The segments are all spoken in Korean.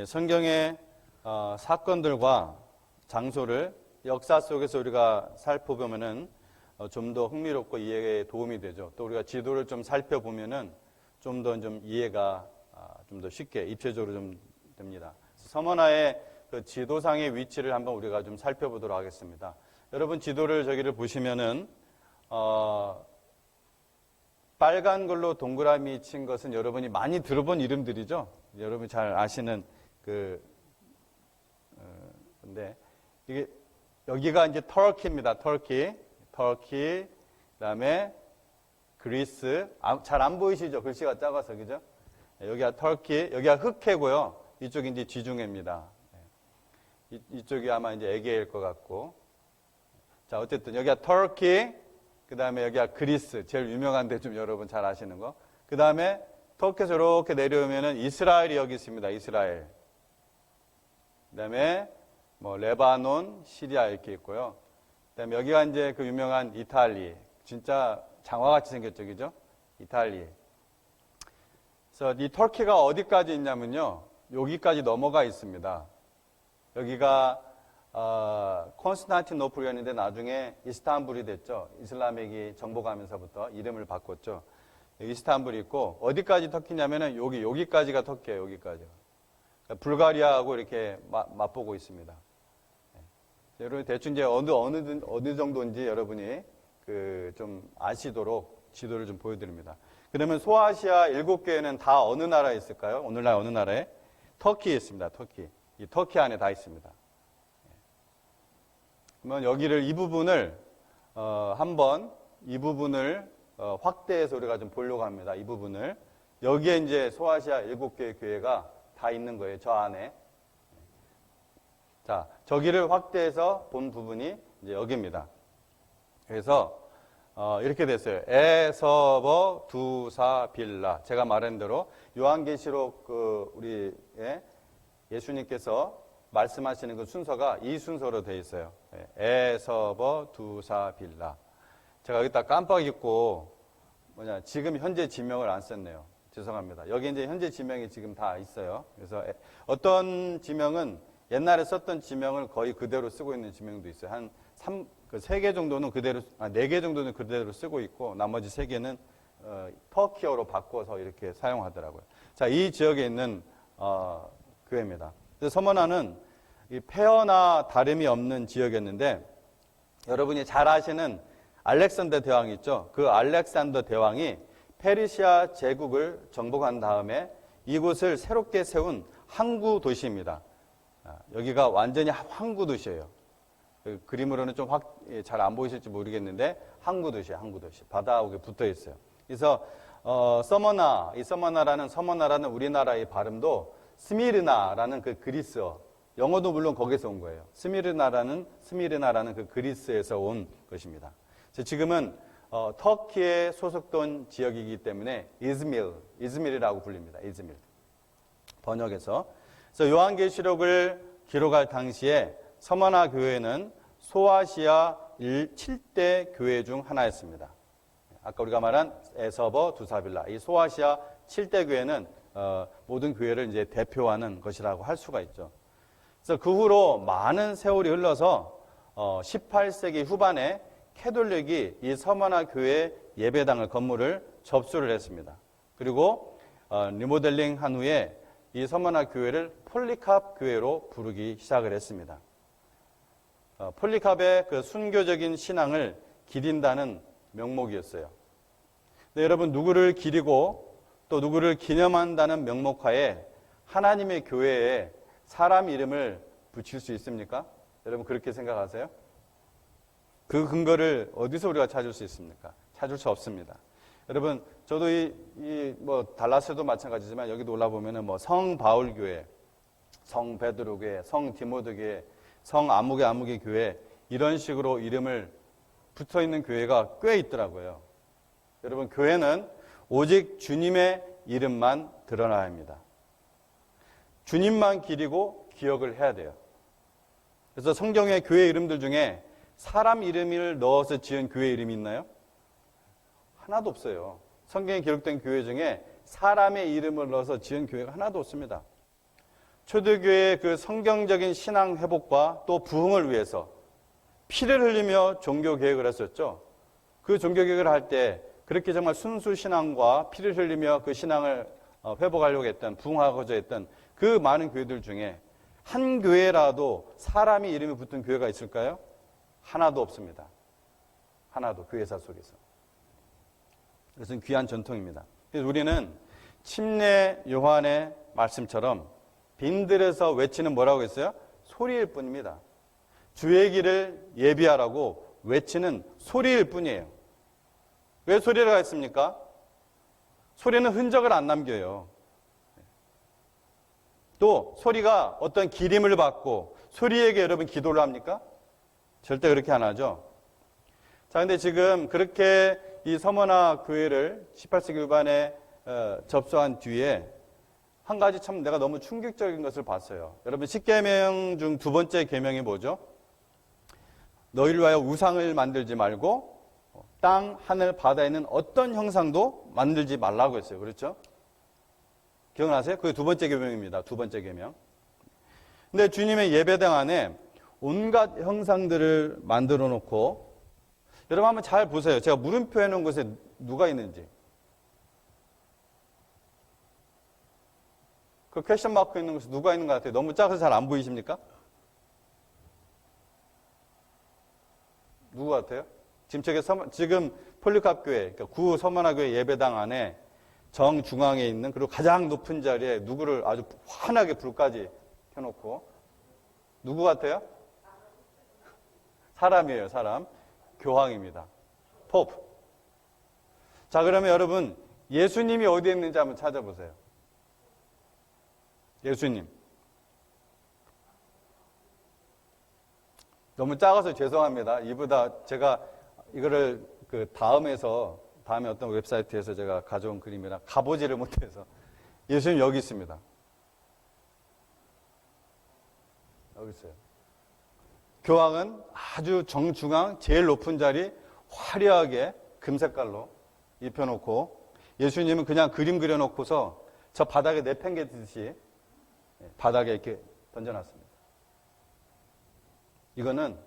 성경의 사건들과 장소를 역사 속에서 우리가 살펴보면은 좀 더 흥미롭고 이해에 도움이 되죠. 또 우리가 지도를 좀 살펴보면은 좀 더 이해가 좀 더 쉽게 입체적으로 좀 됩니다. 서머나의 그 지도상의 위치를 한번 우리가 좀 살펴보도록 하겠습니다. 여러분 지도를 저기를 보시면은 빨간 걸로 동그라미 친 것은 여러분이 많이 들어본 이름들이죠. 여러분이 잘 아시는 근데 이게 여기가 이제 터키입니다. 터키, 그다음에 그리스. 잘 안 보이시죠? 글씨가 작아서 그죠? 여기가 터키, 여기가 흑해고요. 이쪽이 이제 지중해입니다. 이쪽이 아마 이제 에게일 것 같고. 자, 어쨌든 여기가 터키, 그다음에 여기가 그리스, 제일 유명한 데 좀 여러분 잘 아시는 거. 그다음에 터키에서 이렇게 내려오면은 이스라엘이 여기 있습니다. 이스라엘. 그다음에 뭐 레바논, 시리아 이렇게 있고요. 그다음에 여기가 이제 그 유명한 이탈리. 진짜 장화같이 생겼죠, 그죠? 이탈리. 그래서 이 터키가 어디까지 있냐면요, 여기까지 넘어가 있습니다. 여기가 콘스탄티노플이었는데 나중에 이스탄불이 됐죠. 이슬람액이 정복하면서부터 이름을 바꿨죠. 이스탄불이 있고, 어디까지 터키냐면은 여기까지가 터키예요. 여기까지. 그러니까 불가리아하고 이렇게 맛보고 있습니다. 여러분 대충 이제 어느 정도인지 여러분이 좀 아시도록 지도를 좀 보여드립니다. 그러면 소아시아 7개는 다 어느 나라에 있을까요? 오늘날 어느 나라에? 터키에 있습니다. 터키. 이 터키 안에 다 있습니다. 그러면 이 부분을 한번 이 부분을 확대해서 우리가 좀 보려고 합니다. 이 부분을. 여기에 이제 소아시아 7개의 교회가 다 있는 거예요. 저 안에. 자, 저기를 확대해서 본 부분이 이제 여기입니다. 그래서 이렇게 됐어요. 에서버 두사 빌라. 제가 말한 대로 요한계시록 우리 예수님께서 말씀하시는 그 순서가 이 순서로 되어 있어요. 에서버 두사 빌라. 제가 여기다 깜빡 잊고 지금 현재 지명을 안 썼네요. 죄송합니다. 여기 이제 현재 지명이 지금 다 있어요. 그래서 어떤 지명은 옛날에 썼던 지명을 거의 그대로 쓰고 있는 지명도 있어요. 한 3개 정도는 그대로, 4개 정도는 그대로 쓰고 있고, 나머지 3개는 터키어로 바꿔서 이렇게 사용하더라고요. 자, 이 지역에 있는 교회입니다. 그래서 서머나는 이 폐허나 다름이 없는 지역이었는데, 여러분이 잘 아시는 알렉산더 대왕이 있죠. 그 알렉산더 대왕이 페르시아 제국을 정복한 다음에 이곳을 새롭게 세운 항구 도시입니다. 여기가 완전히 항구 도시예요. 그림으로는 좀 잘 안 보이실지 모르겠는데 항구 도시예요. 항구 도시. 바다하고 붙어 있어요. 그래서 이 서머나라는 우리나라의 발음도 스미르나라는 그 그리스어, 영어도 물론 거기서 온 거예요. 스미르나라는 그 그리스에서 온 것입니다. 지금은 터키에 소속된 지역이기 때문에 이즈밀이라고 불립니다. 이즈밀. 번역해서. 그래서 요한계시록을 기록할 당시에 서머나 교회는 소아시아 7대 교회 중 하나였습니다. 아까 우리가 말한 에서버 두사빌라, 이 소아시아 7대 교회는 모든 교회를 이제 대표하는 것이라고 할 수가 있죠. 그래서 그 후로 많은 세월이 흘러서 18세기 후반에 캐톨릭이 이 서머나 교회 예배당을 건물을 접수를 했습니다. 그리고 리모델링 한 후에 이 서머나 교회를 폴리캅 교회로 부르기 시작을 했습니다. 폴리캅의 그 순교적인 신앙을 기린다는 명목이었어요. 근데 여러분, 누구를 기리고 또 누구를 기념한다는 명목하에 하나님의 교회에 사람 이름을 붙일 수 있습니까? 여러분 그렇게 생각하세요? 그 근거를 어디서 우리가 찾을 수 있습니까? 찾을 수 없습니다. 여러분, 저도 달라스도 마찬가지지만 여기도 올라보면은 성 바울 교회, 성 베드로 교회, 성 디모데 교회, 성 아무개 교회, 이런 식으로 이름을 붙어 있는 교회가 꽤 있더라고요. 여러분, 교회는 오직 주님의 이름만 드러나야 합니다. 주님만 기리고 기억을 해야 돼요. 그래서 성경의 교회 이름들 중에 사람 이름을 넣어서 지은 교회 이름이 있나요? 하나도 없어요. 성경에 기록된 교회 중에 사람의 이름을 넣어서 지은 교회가 하나도 없습니다. 초대교회의 그 성경적인 신앙 회복과 또 부흥을 위해서 피를 흘리며 종교 개혁을 했었죠. 그 종교 개혁을 할 때 그렇게 정말 순수 신앙과 피를 흘리며 그 신앙을 회복하려고 했던, 부흥하고자 했던 그 많은 교회들 중에 한 교회라도 사람이 이름이 붙은 교회가 있을까요? 하나도 없습니다. 하나도, 교회사 속에서. 그것은 귀한 전통입니다. 그래서 우리는 침례 요한의 말씀처럼 빈들에서 외치는 뭐라고 했어요? 소리일 뿐입니다. 주의 길을 예비하라고 외치는 소리일 뿐이에요. 왜 소리를 했습니까? 소리는 흔적을 안 남겨요. 또 소리가 어떤 기림을 받고 소리에게 여러분 기도를 합니까? 절대 그렇게 안 하죠. 자, 근데 지금 그렇게 이 서머나 교회를 18세기 후반에 접수한 뒤에 한 가지 참 내가 너무 충격적인 것을 봤어요. 여러분 10계명 중 두 번째 계명이 뭐죠? 너희를 위하여 우상을 만들지 말고 땅, 하늘, 바다에 있는 어떤 형상도 만들지 말라고 했어요. 그렇죠? 기억나세요? 그게 두 번째 계명입니다. 두 번째 계명. 근데 주님의 예배당 안에 온갖 형상들을 만들어 놓고, 여러분 한번 잘 보세요. 제가 물음표 해놓은 곳에 누가 있는지. 그 퀘션 마크 있는 곳에 누가 있는 것 같아요? 너무 작아서 잘 안 보이십니까? 누구 같아요? 지금 폴리캅교회, 그러니까 구 서머나교회 예배당 안에 정중앙에 있는, 그리고 가장 높은 자리에 누구를 아주 환하게 불까지 켜놓고, 누구 같아요? 사람이에요, 사람. 교황입니다. 포프. 자, 그러면 여러분, 예수님이 어디에 있는지 한번 찾아보세요. 예수님. 너무 작아서 죄송합니다. 이보다 제가 이거를 다음에 어떤 웹사이트에서 제가 가져온 그림이라 가보지를 못해서. 예수님 여기 있습니다. 여기 있어요. 교황은 아주 정중앙 제일 높은 자리 화려하게 금색깔로 입혀놓고, 예수님은 그냥 그림 그려놓고서 저 바닥에 내팽개치듯이 바닥에 이렇게 던져놨습니다. 이거는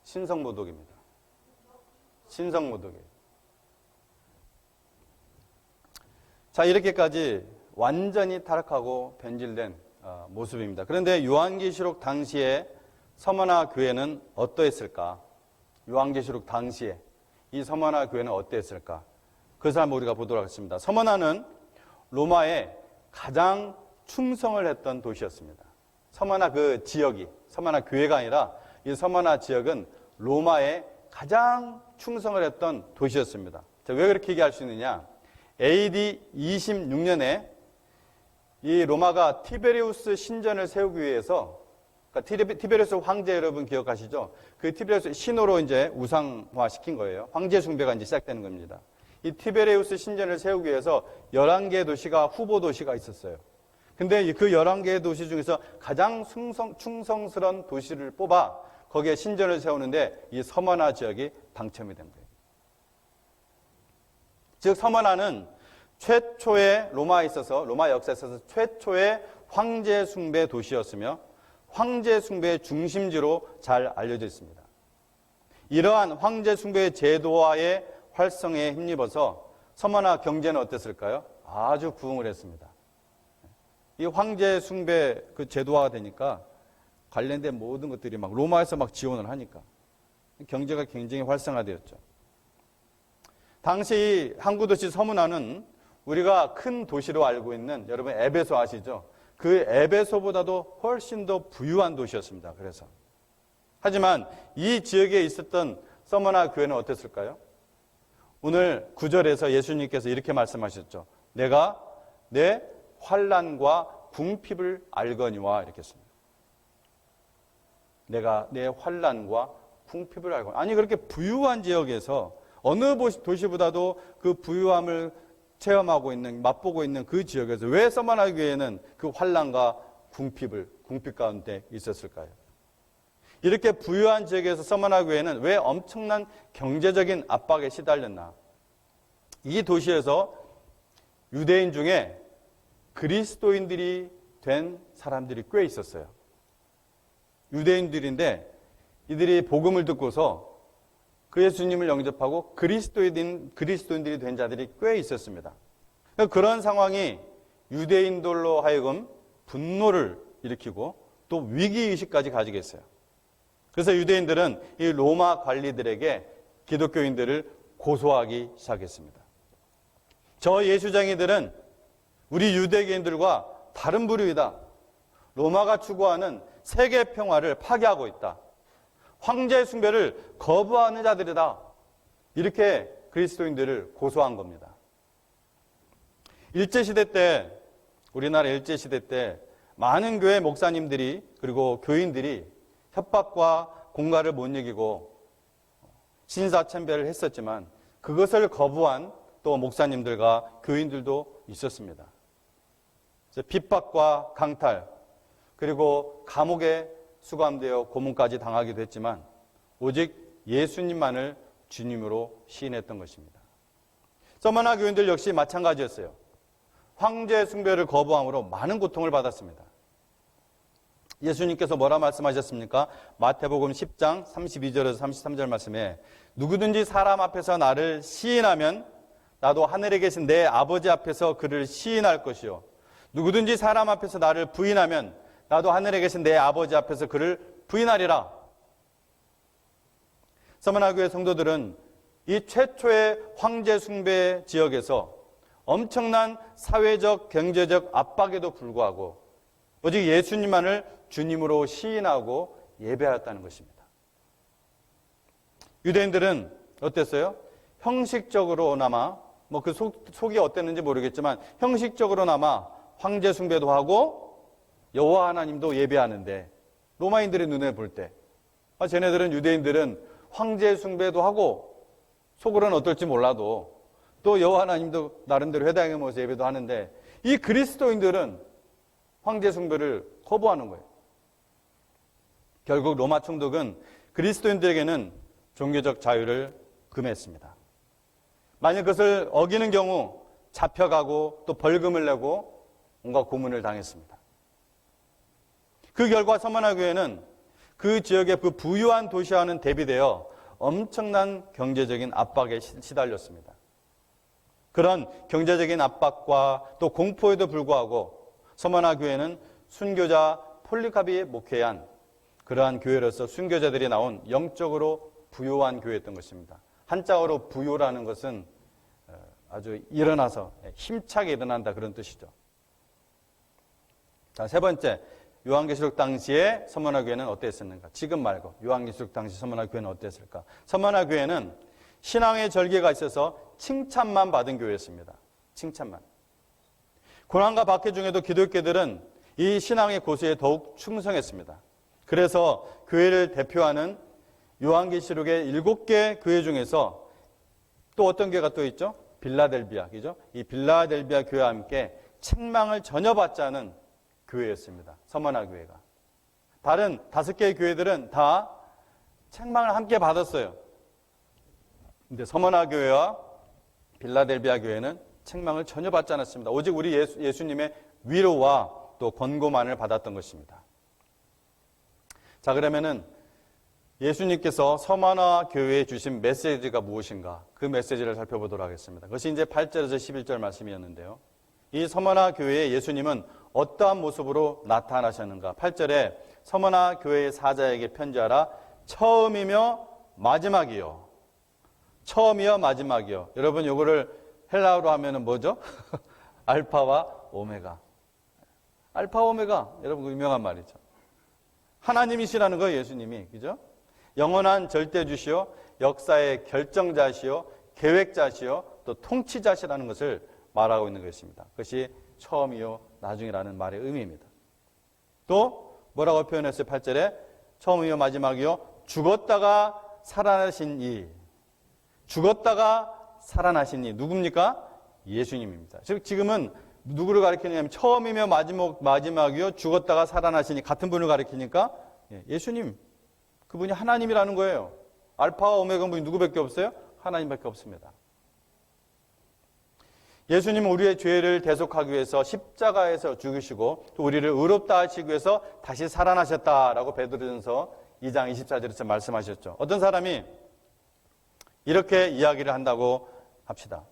신성모독입니다. 신성모독이에요. 자, 이렇게까지 완전히 타락하고 변질된 모습입니다. 그런데 요한계시록 당시에 서머나 교회는 어떠했을까? 요한계시록 당시에 이 서머나 교회는 어떠했을까? 그것을 한번 우리가 보도록 하겠습니다. 서머나는 로마의 가장 충성을 했던 도시였습니다. 서머나 그 지역이, 서머나 교회가 아니라 이 서머나 지역은 로마의 가장 충성을 했던 도시였습니다. 자, 왜 그렇게 얘기할 수 있느냐? AD 26년에 이 로마가 티베리우스 신전을 세우기 위해서, 그러니까 티베리우스 황제 여러분 기억하시죠? 그 티베리우스 신호로 이제 우상화 시킨 거예요. 황제 숭배가 이제 시작되는 겁니다. 이 티베리우스 신전을 세우기 위해서 11개의 도시가 후보 도시가 있었어요. 근데 그 11개의 도시 중에서 가장 충성스러운 도시를 뽑아 거기에 신전을 세우는데 이 서머나 지역이 당첨이 된 거예요. 즉 서머나는 최초의 로마 역사에 있어서 최초의 황제 숭배 도시였으며 황제 숭배의 중심지로 잘 알려져 있습니다. 이러한 황제 숭배의 제도화의 활성에 힘입어서 서머나 경제는 어땠을까요? 아주 부흥을 했습니다. 이 황제 숭배 그 제도화가 되니까 관련된 모든 것들이 막 로마에서 막 지원을 하니까 경제가 굉장히 활성화되었죠. 당시 항구도시 서문화는 우리가 큰 도시로 알고 있는, 여러분 에베소 아시죠? 그 에베소보다도 훨씬 더 부유한 도시였습니다. 그래서 하지만 이 지역에 있었던 서머나 교회는 어땠을까요? 오늘 9절에서 예수님께서 이렇게 말씀하셨죠. 내가 내 환난과 궁핍을 알거니와, 이렇게 했습니다. 내가 내 환난과 궁핍을 알거니와. 아니, 그렇게 부유한 지역에서 어느 도시보다도 그 부유함을 체험하고 있는, 맛보고 있는 그 지역에서 왜 서머나 교회는 그 환난과 궁핍 가운데 있었을까요? 이렇게 부유한 지역에서 서머나 교회는 왜 엄청난 경제적인 압박에 시달렸나? 이 도시에서 유대인 중에 그리스도인들이 된 사람들이 꽤 있었어요. 유대인들인데 이들이 복음을 듣고서 그 예수님을 영접하고 그리스도인들이 된 자들이 꽤 있었습니다. 그런 상황이 유대인들로 하여금 분노를 일으키고 또 위기의식까지 가지게 했어요. 그래서 유대인들은 이 로마 관리들에게 기독교인들을 고소하기 시작했습니다. 저 예수쟁이들은 우리 유대인들과 다른 부류이다. 로마가 추구하는 세계 평화를 파괴하고 있다. 황제 숭배를 거부하는 자들이다. 이렇게 그리스도인들을 고소한 겁니다. 일제시대 때, 우리나라 일제시대 때 많은 교회 목사님들이 그리고 교인들이 협박과 공갈을 못 이기고 신사참배를 했었지만 그것을 거부한 또 목사님들과 교인들도 있었습니다. 핍박과 강탈 그리고 감옥에 수감되어 고문까지 당하기도 했지만 오직 예수님만을 주님으로 시인했던 것입니다. 서머나 교인들 역시 마찬가지였어요. 황제 숭배를 거부함으로 많은 고통을 받았습니다. 예수님께서 뭐라 말씀하셨습니까? 마태복음 10장 32절에서 33절 말씀에 누구든지 사람 앞에서 나를 시인하면 나도 하늘에 계신 내 아버지 앞에서 그를 시인할 것이요 누구든지 사람 앞에서 나를 부인하면 나도 하늘에 계신 내 아버지 앞에서 그를 부인하리라. 서머나교회 성도들은 이 최초의 황제 숭배 지역에서 엄청난 사회적, 경제적 압박에도 불구하고 오직 예수님만을 주님으로 시인하고 예배하였다는 것입니다. 유대인들은 어땠어요? 형식적으로나마 그 속이 어땠는지 모르겠지만 형식적으로나마 황제 숭배도 하고 여호와 하나님도 예배하는데 로마인들의 눈에 볼 때 쟤네들은 유대인들은 황제 숭배도 하고 속으로는 어떨지 몰라도 또 여호와 하나님도 나름대로 회당에 모여서 예배도 하는데 이 그리스도인들은 황제 숭배를 거부하는 거예요. 결국 로마 총독은 그리스도인들에게는 종교적 자유를 금했습니다. 만약 그것을 어기는 경우 잡혀가고 또 벌금을 내고 온갖 고문을 당했습니다. 그 결과 서머나 교회는 그 지역의 그 부유한 도시와는 대비되어 엄청난 경제적인 압박에 시달렸습니다. 그런 경제적인 압박과 또 공포에도 불구하고 서머나 교회는 순교자 폴리카비 목회한 그러한 교회로서 순교자들이 나온 영적으로 부요한 교회였던 것입니다. 한자어로 부요라는 것은 아주 일어나서 힘차게 일어난다 그런 뜻이죠. 자, 세 번째, 요한계시록 당시에 서머나 교회는 어땠었는가? 지금 말고 요한계시록 당시 서머나 교회는 어땠을까? 서머나 교회는 신앙의 절개가 있어서 칭찬만 받은 교회였습니다. 칭찬만. 고난과 박해 중에도 기독교들은 이 신앙의 고수에 더욱 충성했습니다. 그래서 교회를 대표하는 요한계시록의 7개 교회 중에서 또 어떤 교회가 또 있죠? 빌라델비아, 그죠? 이 빌라델비아 교회와 함께 책망을 전혀 받지 않은 교회였습니다. 서머나 교회가. 다른 5개의 교회들은 다 책망을 함께 받았어요. 근데 서머나 교회와 빌라델비아 교회는 책망을 전혀 받지 않았습니다. 오직 우리 예수님의 위로와 또 권고만을 받았던 것입니다. 자, 그러면은 예수님께서 서머나 교회에 주신 메시지가 무엇인가? 그 메시지를 살펴보도록 하겠습니다. 그것이 이제 8절에서 11절 말씀이었는데요. 이 서머나 교회에 예수님은 어떠한 모습으로 나타나셨는가? 8절에 서머나 교회의 사자에게 편지하라. 처음이며 마지막이요. 처음이요 마지막이요. 여러분 요거를 헬라어로 하면은 뭐죠? 알파와 오메가. 알파 오메가. 여러분 유명한 말이죠. 하나님이시라는 거예요, 예수님이. 그죠? 영원한 절대주시요, 역사의 결정자시요, 계획자시요, 또 통치자시라는 것을 말하고 있는 것입니다. 그것이 처음이요, 나중이라는 말의 의미입니다. 또 뭐라고 표현했어요? 8절에 처음이요, 마지막이요, 죽었다가 살아나신 이. 죽었다가 살아나신 이. 누굽니까? 예수님입니다. 즉 지금은 누구를 가리키냐면 처음이며 마지막이요, 죽었다가 살아나시니 같은 분을 가리키니까 예수님, 그분이 하나님이라는 거예요. 알파와 오메가 분이 누구밖에 없어요? 하나님밖에 없습니다. 예수님은 우리의 죄를 대속하기 위해서 십자가에서 죽으시고 또 우리를 의롭다 하시기 위해서 다시 살아나셨다라고 베드로전서 2장 24절에서 말씀하셨죠. 어떤 사람이 이렇게 이야기를 한다고 합시다.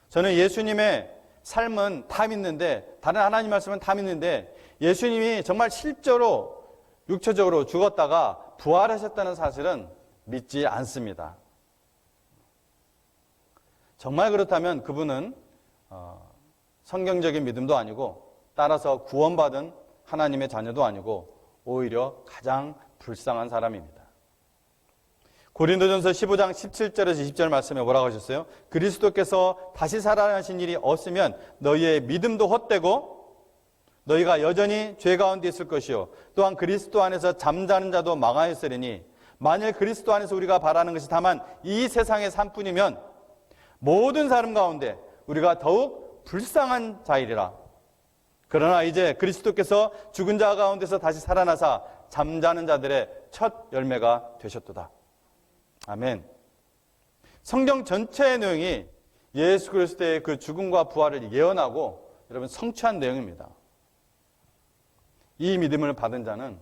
저는 예수님의 삶은 다 믿는데, 다른 하나님 말씀은 다 믿는데 예수님이 정말 실제로 육체적으로 죽었다가 부활하셨다는 사실은 믿지 않습니다. 정말 그렇다면 그분은 성경적인 믿음도 아니고, 따라서 구원받은 하나님의 자녀도 아니고 오히려 가장 불쌍한 사람입니다. 고린도전서 15장 17절에서 20절 말씀에 뭐라고 하셨어요? 그리스도께서 다시 살아나신 일이 없으면 너희의 믿음도 헛되고 너희가 여전히 죄 가운데 있을 것이요 또한 그리스도 안에서 잠자는 자도 망하였으리니 만일 그리스도 안에서 우리가 바라는 것이 다만 이 세상의 삶뿐이면 모든 사람 가운데 우리가 더욱 불쌍한 자이리라. 그러나 이제 그리스도께서 죽은 자 가운데서 다시 살아나사 잠자는 자들의 첫 열매가 되셨도다. 아멘. 성경 전체의 내용이 예수 그리스도의 그 죽음과 부활을 예언하고 여러분 성취한 내용입니다. 이 믿음을 받은 자는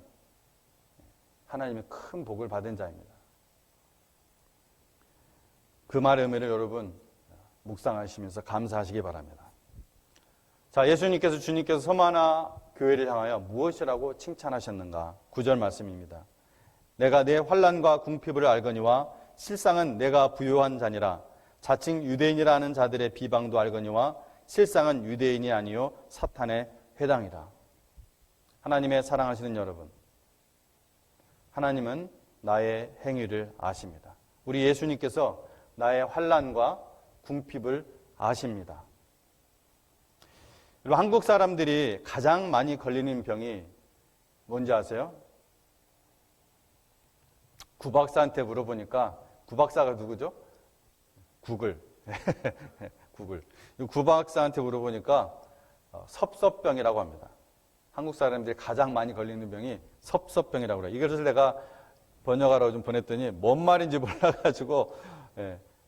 하나님의 큰 복을 받은 자입니다. 그 말의 의미를 여러분 묵상하시면서 감사하시기 바랍니다. 자, 예수님께서 주님께서 서마나 교회를 향하여 무엇이라고 칭찬하셨는가? 9절 말씀입니다. 내가 내 환난과 궁핍을 알거니와 실상은 내가 부요한 자니라. 자칭 유대인이라 하는 자들의 비방도 알거니와 실상은 유대인이 아니요 사탄의 회당이라. 하나님의 사랑하시는 여러분, 하나님은 나의 행위를 아십니다. 우리 예수님께서 나의 환난과 궁핍을 아십니다. 여러분, 한국 사람들이 가장 많이 걸리는 병이 뭔지 아세요? 구박사한테 물어보니까, 구박사가 누구죠? 구글. 구글. 구박사한테 물어보니까 섭섭병이라고 합니다. 한국 사람들이 가장 많이 걸리는 병이 섭섭병이라고 그래요. 이것을 내가 번역하라고 좀 보냈더니 뭔 말인지 몰라가지고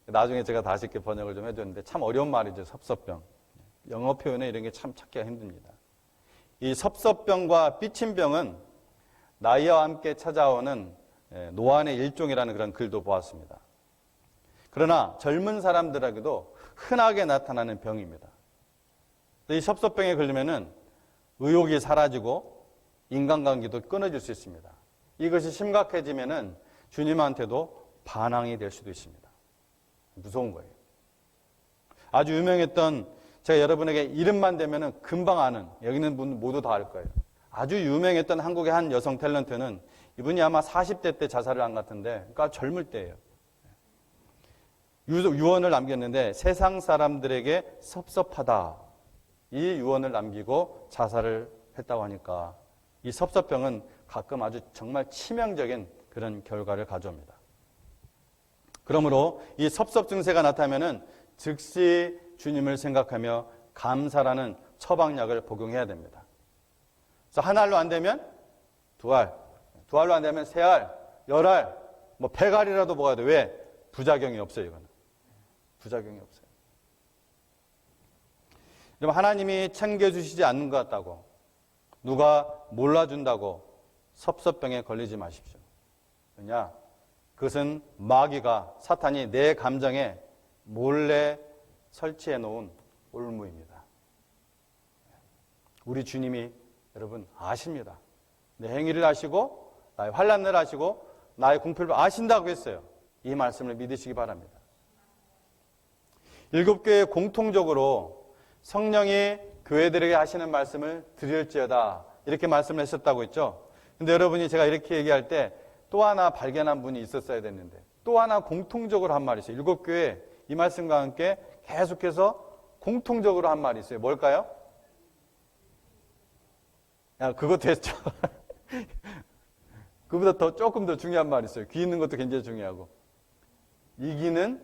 나중에 제가 다시 이렇게 번역을 좀 해줬는데 참 어려운 말이죠. 섭섭병. 영어 표현에 이런 게 참 찾기가 힘듭니다. 이 섭섭병과 삐침병은 나이와 함께 찾아오는 노안의 일종이라는 그런 글도 보았습니다. 그러나 젊은 사람들에게도 흔하게 나타나는 병입니다. 이 섭섭병에 걸리면은 의욕이 사라지고 인간관계도 끊어질 수 있습니다. 이것이 심각해지면은 주님한테도 반항이 될 수도 있습니다. 무서운 거예요. 아주 유명했던, 제가 여러분에게 이름만 대면은 금방 아는, 여기 있는 분 모두 다 알 거예요. 아주 유명했던 한국의 한 여성 탤런트는 이분이 아마 40대 때 자살을 한 것 같은데, 그러니까 젊을 때예요. 유언을 남겼는데 세상 사람들에게 섭섭하다. 이 유언을 남기고 자살을 했다고 하니까 이 섭섭병은 가끔 아주 정말 치명적인 그런 결과를 가져옵니다. 그러므로 이 섭섭 증세가 나타나면은 즉시 주님을 생각하며 감사라는 처방약을 복용해야 됩니다. 그래서 한 알로 안 되면 두 알, 두 알로 안 되면 세 알, 열 알, 뭐 100알이라도 먹어야 돼. 왜? 부작용이 없어요, 이거는. 부작용이 없어요. 여러분, 하나님이 챙겨주시지 않는 것 같다고, 누가 몰라준다고 섭섭병에 걸리지 마십시오. 왜냐? 그것은 마귀가, 사탄이 내 감정에 몰래 설치해 놓은 올무입니다. 우리 주님이 여러분 아십니다. 내 행위를 아시고 나의 환난을 아시고 나의 궁핍을 아신다고 했어요. 이 말씀을 믿으시기 바랍니다. 7교회 공통적으로 성령이 교회들에게 하시는 말씀을 드릴지어다 이렇게 말씀을 하셨다고 했죠. 근데 여러분이 제가 이렇게 얘기할 때 또 하나 발견한 분이 있었어야 됐는데, 또 하나 공통적으로 한 말이 있어요. 7교회 이 말씀과 함께 계속해서 공통적으로 한 말이 있어요. 뭘까요? 그것도 했죠. 그보다 조금 더 중요한 말이 있어요. 귀 있는 것도 굉장히 중요하고. 이기는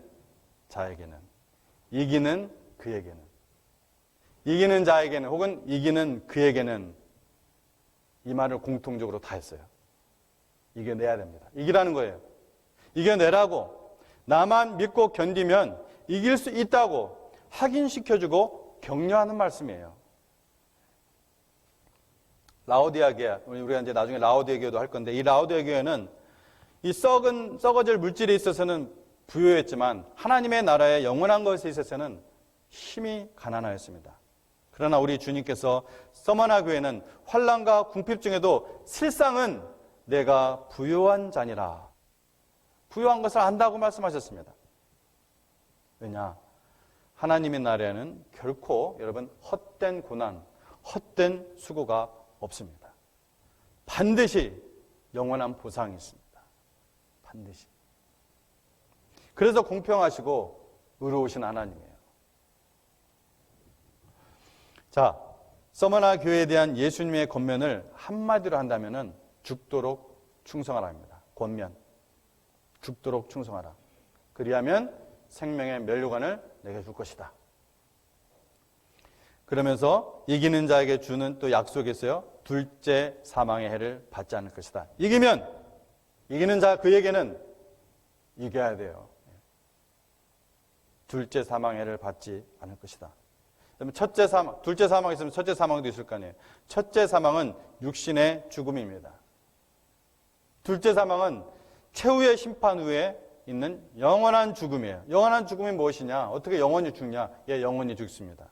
자에게는, 이기는 그에게는, 이기는 자에게는 혹은 이기는 그에게는, 이 말을 공통적으로 다 했어요. 이겨내야 됩니다. 이기라는 거예요. 이겨내라고. 나만 믿고 견디면 이길 수 있다고 확인시켜주고 격려하는 말씀이에요. 라오디아 교회, 우리가 이제 나중에 라오디아 교회도 할 건데, 이 라오디아 교회는 이 썩어질 물질에 있어서는 부유했지만 하나님의 나라의 영원한 것에 있어서는 힘이 가난하였습니다. 그러나 우리 주님께서 서머나 교회는 환난과 궁핍 중에도 실상은 내가 부유한 자니라, 부유한 것을 안다고 말씀하셨습니다. 왜냐? 하나님의 나라에는 결코 여러분 헛된 고난, 헛된 수고가 없습니다. 반드시 영원한 보상이 있습니다. 반드시. 그래서 공평하시고 의로우신 하나님이에요. 자, 서머나 교회에 대한 예수님의 권면을 한마디로 한다면은 죽도록 충성하라 합니다. 권면. 죽도록 충성하라. 그리하면 생명의 면류관을 내게 줄 것이다. 그러면서 이기는 자에게 주는 또 약속이 있어요. 둘째 사망의 해를 받지 않을 것이다. 이기는 자 그에게는 이겨야 돼요. 둘째 사망의 해를 받지 않을 것이다. 그러면 둘째 사망이 있으면 첫째 사망도 있을 거 아니에요. 첫째 사망은 육신의 죽음입니다. 둘째 사망은 최후의 심판 후에 있는 영원한 죽음이에요. 영원한 죽음이 무엇이냐? 어떻게 영원히 죽냐? 예, 영원히 죽습니다.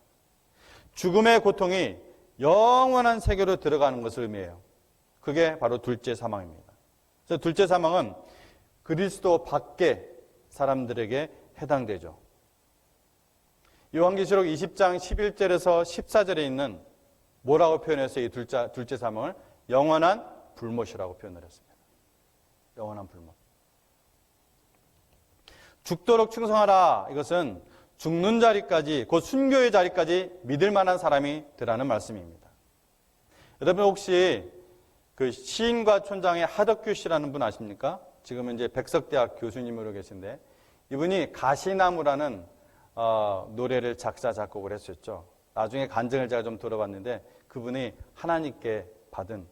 죽음의 고통이 영원한 세계로 들어가는 것을 의미해요. 그게 바로 둘째 사망입니다. 그래서 둘째 사망은 그리스도 밖의 사람들에게 해당되죠. 요한계시록 20장 11절에서 14절에 있는 뭐라고 표현했어요? 이 둘째 사망을 영원한 불못이라고 표현을 했습니다. 영원한 불못. 죽도록 충성하라. 이것은 죽는 자리까지, 곧 순교의 자리까지 믿을 만한 사람이 되라는 말씀입니다. 여러분 혹시 그 시인과 촌장의 하덕규 씨라는 분 아십니까? 지금은 이제 백석대학 교수님으로 계신데 이분이 가시나무라는 노래를 작사 작곡을 했었죠. 나중에 간증을 제가 좀 들어봤는데 그분이 하나님께 받은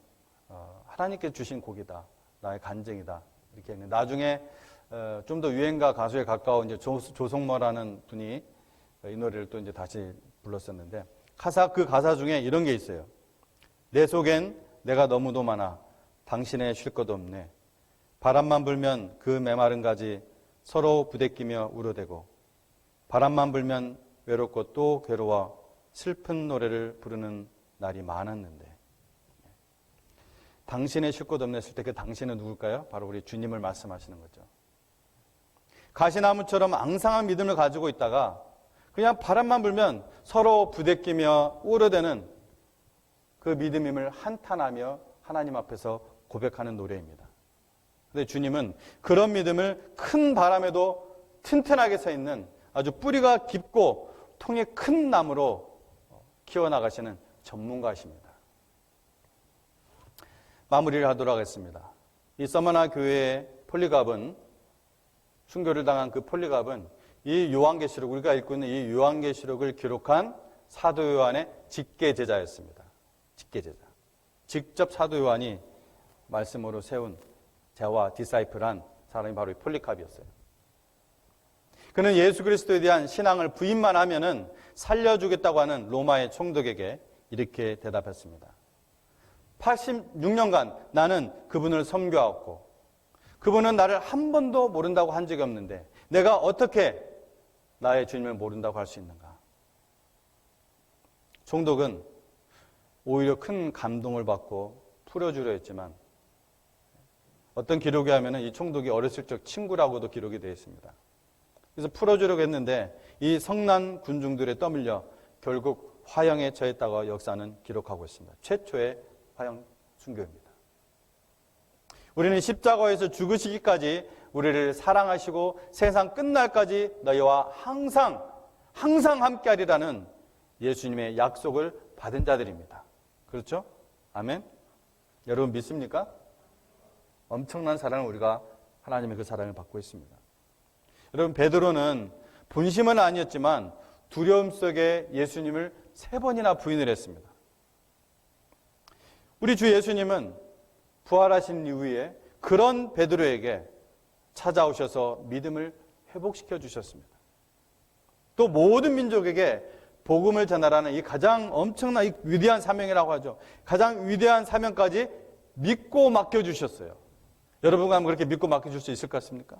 하나님께 주신 곡이다. 나의 간증이다. 이렇게 했는데 나중에 좀 더 유행가 가수에 가까운 이제 조성모라는 분이 이 노래를 또 이제 다시 불렀었는데 그 가사 중에 이런 게 있어요. 내 속엔 내가 너무도 많아 당신의 쉴 것도 없네. 바람만 불면 그 메마른 가지 서로 부대끼며 울어대고 바람만 불면 외롭고 또 괴로워 슬픈 노래를 부르는 날이 많았는데 당신의 쉴 것 없네 했을 때 그 당신은 누굴까요? 바로 우리 주님을 말씀하시는 거죠. 가시나무처럼 앙상한 믿음을 가지고 있다가 그냥 바람만 불면 서로 부대끼며 울어대는 그 믿음임을 한탄하며 하나님 앞에서 고백하는 노래입니다. 그런데 주님은 그런 믿음을 큰 바람에도 튼튼하게 서 있는 아주 뿌리가 깊고 통이 큰 나무로 키워나가시는 전문가십니다. 마무리를 하도록 하겠습니다. 이 서머나 교회의 폴리갑은 순교를 당한 그 폴리갑은 이 요한계시록, 우리가 읽고 있는 이 요한계시록을 기록한 사도 요한의 직계제자였습니다. 직계제자. 직접 사도 요한이 말씀으로 세운 제와 디사이플한 사람이 바로 이 폴리갑이었어요. 그는 예수 그리스도에 대한 신앙을 부인만 하면은 살려주겠다고 하는 로마의 총독에게 이렇게 대답했습니다. 86년간 나는 그분을 섬겨왔고 그분은 나를 한 번도 모른다고 한 적이 없는데 내가 어떻게 나의 주님을 모른다고 할 수 있는가? 총독은 오히려 큰 감동을 받고 풀어주려 했지만 어떤 기록에 하면은 이 총독이 어렸을 적 친구라고도 기록이 되어 있습니다. 그래서 풀어주려고 했는데 이 성난 군중들에 떠밀려 결국 화형에 처했다고 역사는 기록하고 있습니다. 최초의 화형 순교입니다. 우리는 십자가에서 죽으시기까지 우리를 사랑하시고 세상 끝날까지 너희와 항상 함께하리라는 예수님의 약속을 받은 자들입니다. 그렇죠? 아멘? 여러분 믿습니까? 엄청난 사랑을 우리가 하나님의 그 사랑을 받고 있습니다. 여러분 베드로는 본심은 아니었지만 두려움 속에 예수님을 3번이나 부인을 했습니다. 우리 주 예수님은 부활하신 이후에 그런 베드로에게 찾아오셔서 믿음을 회복시켜 주셨습니다. 또 모든 민족에게 복음을 전하라는 이 가장 엄청난 이 위대한 사명이라고 하죠. 가장 위대한 사명까지 믿고 맡겨주셨어요. 여러분과 한번 그렇게 믿고 맡겨줄 수 있을 것 같습니까?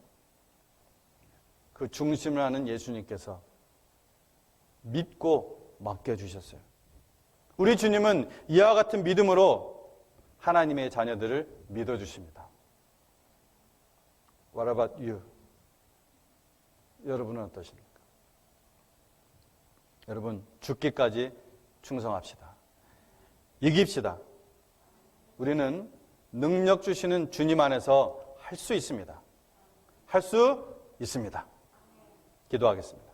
그 중심을 하는 예수님께서 믿고 맡겨주셨어요. 우리 주님은 이와 같은 믿음으로 하나님의 자녀들을 믿어주십니다. What about you? 여러분은 어떠십니까? 여러분, 죽기까지 충성합시다. 이깁시다. 우리는 능력 주시는 주님 안에서 할 수 있습니다. 할 수 있습니다. 기도하겠습니다.